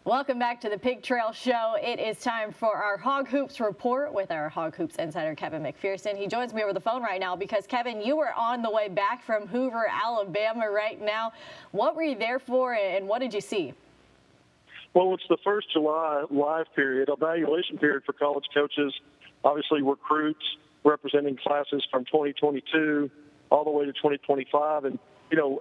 Welcome back to the Pig Trail Show. It is time for our Hog Hoops report with our Hog Hoops insider, Kevin McPherson. He joins me over the phone right now because, Kevin, you were on the way back from Hoover, Alabama right now. What were you there for and what did you see? Well, it's the first July live period, evaluation period for college coaches, obviously recruits representing classes from 2022 all the way to 2025. And,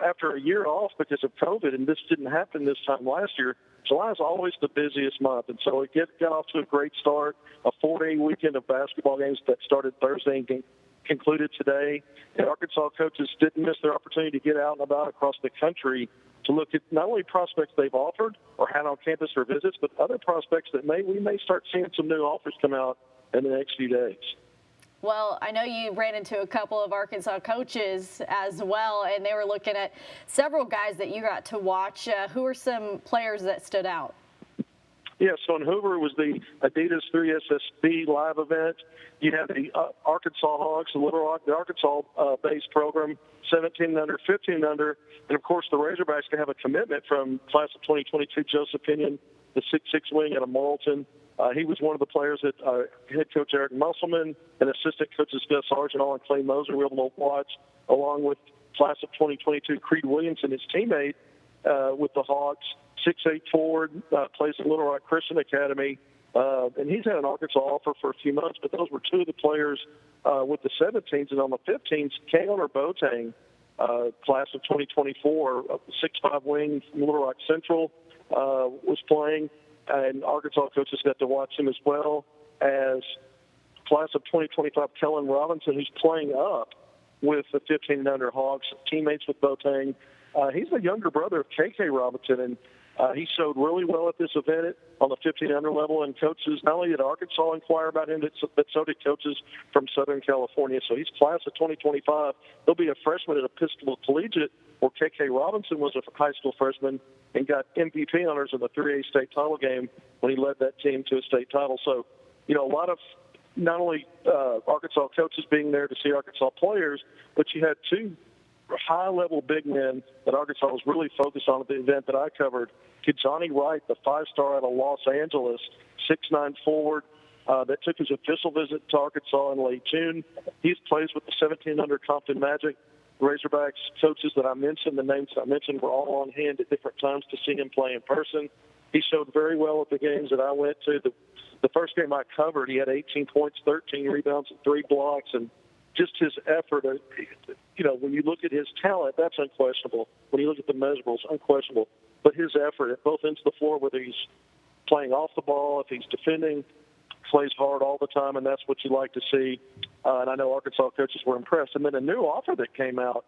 after a year off because of COVID, and this didn't happen this time last year, July is always the busiest month. And so it got off to a great start, a 4-day weekend of basketball games that started Thursday and concluded today. And Arkansas coaches didn't miss their opportunity to get out and about across the country to look at not only prospects they've offered or had on campus for visits, but other prospects that we may start seeing some new offers come out in the next few days. Well, I know you ran into a couple of Arkansas coaches as well, and they were looking at several guys that you got to watch. Who are some players that stood out? Yeah, so in Hoover was the Adidas 3SSB live event. You had the Arkansas Hogs, the Little Rock, the Arkansas-based program, 17 under, 15 under, and of course the Razorbacks can have a commitment from class of 2022, Joseph Pinion, the 6'6" wing out of Morrilton. He was one of the players that head coach Eric Musselman and assistant coaches Gus Argenal and Clay Moser were able to watch, along with class of 2022 Creed Williamson, his teammate with the Hawks, 6'8" forward, plays at Little Rock Christian Academy. And he's had an Arkansas offer for a few months, but those were two of the players with the 17s. And on the 15s, Kaylor Boateng, class of 2024, 6'5" wing from Little Rock Central, was playing. And Arkansas coaches got to watch him as well as class of 2025 Kellen Robinson, who's playing up with the 15 and under Hogs, teammates with Boateng. He's the younger brother of KK Robinson, and he showed really well at this event on the 15 under level. And coaches, not only did Arkansas inquire about him, but so did coaches from Southern California. So he's class of 2025. He'll be a freshman at Episcopal Collegiate, where KK Robinson was a high school freshman and got MVP honors in the 3A state title game when he led that team to a state title. So, a lot of not only Arkansas coaches being there to see Arkansas players, but you had two high-level big men that Arkansas was really focused on at the event that I covered. Johnny Wright, the five-star out of Los Angeles, 6'9" forward, that took his official visit to Arkansas in late June. He plays with the 17 under Compton Magic. Razorbacks coaches that I mentioned, the names I mentioned, were all on hand at different times to see him play in person. He showed very well at the games that I went to. The first game I covered, he had 18 points, 13 rebounds, and 3 blocks, and just his effort. When you look at his talent, that's unquestionable. When you look at the measurables, unquestionable. But his effort at both ends of the floor, whether he's playing off the ball, if he's defending, plays hard all the time, and that's what you like to see. And I know Arkansas coaches were impressed. And then a new offer that came out,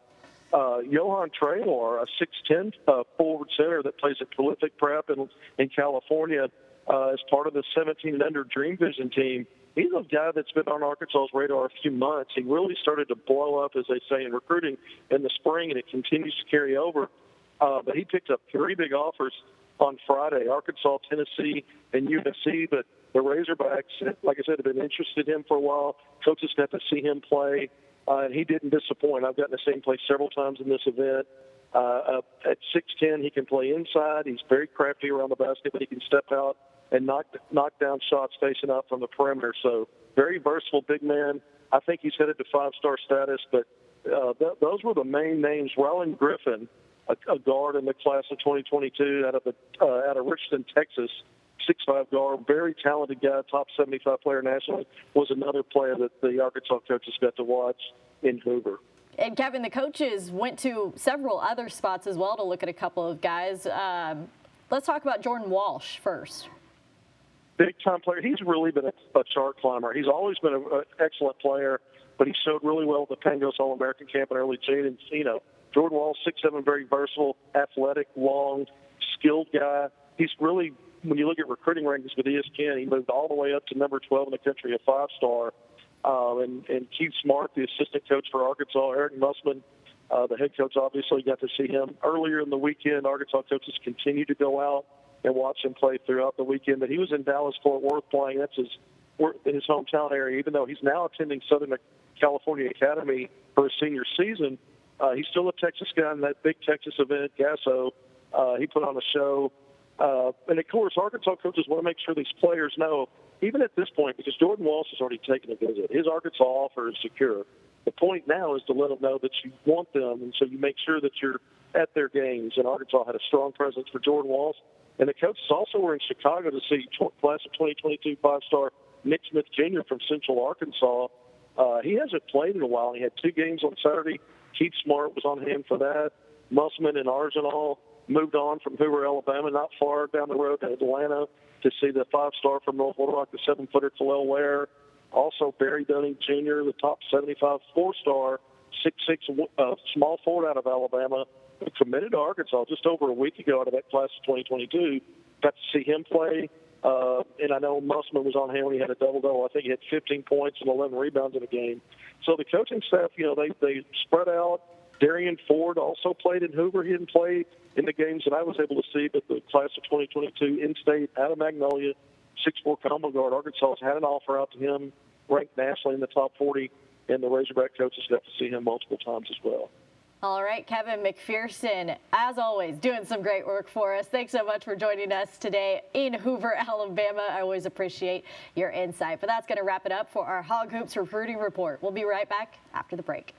Johan Traylor, a 6'10" forward center that plays at Prolific Prep in California as part of the 17 and under Dream Vision team. He's a guy that's been on Arkansas's radar a few months. He really started to blow up, as they say, in recruiting in the spring, and it continues to carry over. But he picked up 3 big offers on Friday, Arkansas, Tennessee, and USC. But the Razorbacks, like I said, have been interested in him for a while. Coaches got to see him play, and he didn't disappoint. I've gotten to see him play several times in this event. At 6'10", he can play inside. He's very crafty around the basket, but he can step out and knock down shots facing out from the perimeter. So very versatile big man. I think he's headed to 5-star status, but those were the main names. Rylan Griffin, a guard in the class of 2022 out of Richardson, Texas, 6'5" guard, very talented guy, top 75 player nationally, was another player that the Arkansas coaches got to watch in Hoover. And Kevin, the coaches went to several other spots as well to look at a couple of guys. Let's talk about Jordan Walsh first. Big-time player. He's really been a chart climber. He's always been an excellent player, but he showed really well at the Pangos All-American Camp in early June. And, Jordan Walsh, 6'7", very versatile, athletic, long, skilled guy. He's really, when you look at recruiting rankings with ESPN, he moved all the way up to number 12 in the country, a 5-star. And Keith Smart, the assistant coach for Arkansas, Eric Musselman, the head coach, obviously got to see him earlier in the weekend. Arkansas coaches continue to go out and watch him play throughout the weekend. But he was in Dallas-Fort Worth playing. That's his hometown area, even though he's now attending Southern California Academy for his senior season. He's still a Texas guy in that big Texas event, Gasso. He put on a show And of course, Arkansas coaches want to make sure these players know, even at this point, because Jordan Walsh has already taken a visit, his Arkansas offer is secure. The point now is to let them know that you want them, and so you make sure that you're at their games. And Arkansas had a strong presence for Jordan Walsh. And the coaches also were in Chicago to see class of 2022 five-star Nick Smith Jr. from Central Arkansas. He hasn't played in a while. He had 2 games on Saturday. Keith Smart was on hand for that. Musselman and Arsenal moved on from Hoover, Alabama, not far down the road to Atlanta to see the five-star from North Little Rock, the 7-footer Khalil Ware. Also, Barry Dunning Jr., the top 75 4-star, 6'6", small forward out of Alabama, who committed to Arkansas just over a week ago out of that class of 2022. Got to see him play. And I know Musselman was on hand when he had a double-double. I think he had 15 points and 11 rebounds in a game. So the coaching staff, they spread out. Darian Ford also played in Hoover. He didn't play in the games that I was able to see, but the class of 2022 in-state out of Magnolia, 6'4" combo guard, Arkansas has had an offer out to him, ranked nationally in the top 40, and the Razorback coaches got to see him multiple times as well. All right, Kevin McPherson, as always, doing some great work for us. Thanks so much for joining us today in Hoover, Alabama. I always appreciate your insight. But that's going to wrap it up for our Hog Hoops Recruiting Report. We'll be right back after the break.